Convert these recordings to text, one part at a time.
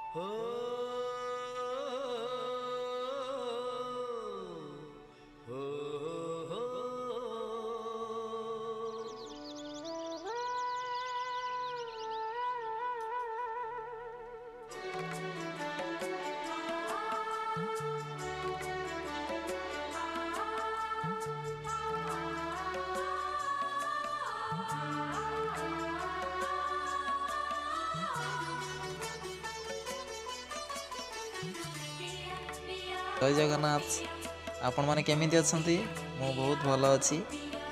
जय जगन्नाथ। आपण माने केमिति अछंती? मु बहुत भल अछि।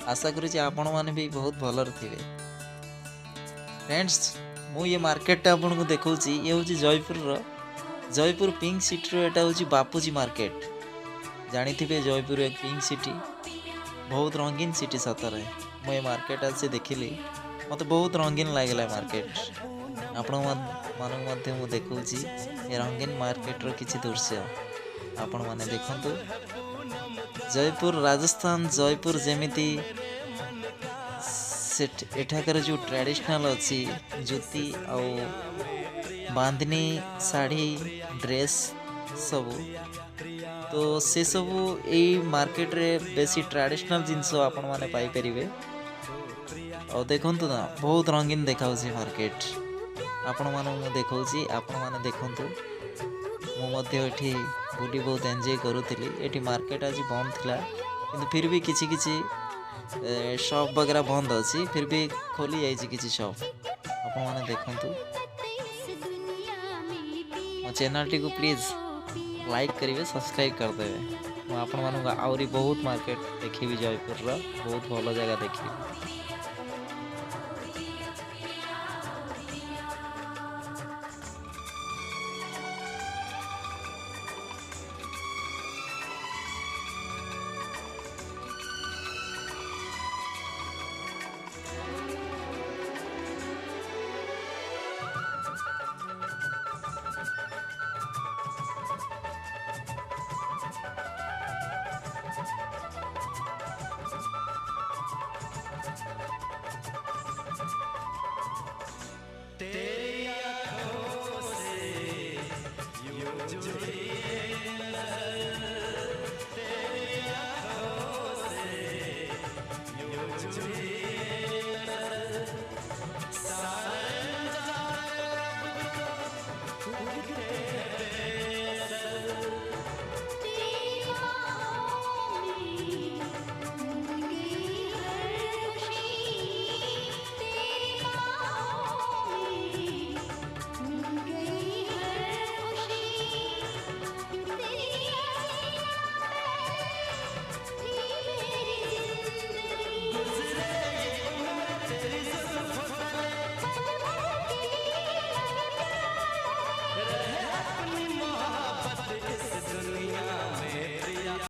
आशा करूची आपण माने भी बहुत भलर थिबे। फ्रेंड्स, मु ये मार्केट आपन को देखौची। ये होची जयपुर रो, जयपुर पिंक सिटी रो। एटा होची बापूजी मार्केट। जानी थिबे जयपुर एक पिंक सिटी, बहुत रंगीन सिटी सतरे। मु ये मार्केट आज देखिली, मते बहुत रंगीन लागला मार्केट। आपण मानक मध्ये मु देखौची ये रंगीन मार्केट रो किछि दृश्य आपण माने देखंतु। जयपुर राजस्थान, जयपुर जेमिति एठाकर जो ट्रेडिशनल अच्छी जुती आउ बांधनी साड़ी ड्रेस सबू, तो से सबू यही मार्केट रे बेसी ट्रेडिशनल जिनस आपण माने पाई परिबे। और देखंतु ना, बहुत रंगीन देखाउसी मार्केट। आपण माने मु देखौची, आपण माने देखंतु। मु मध्ये एठी बुली बहुत एंजॉय करूଥିଲି। एठी मार्केट आज बंद थिला, किंतु फिर भी किछि किछि शॉप वगैरह बंद अछि, फिर भी खोली जाइछि किछि शॉप। आपण माने देखंतु। मो चैनल टी को प्लीज लाइक करिवे, सब्सक्राइब कर देबे। मु आपण मानू आउरी बहुत मार्केट देखिबी जयपुर रो, बहुत भलो जगह देखिबी।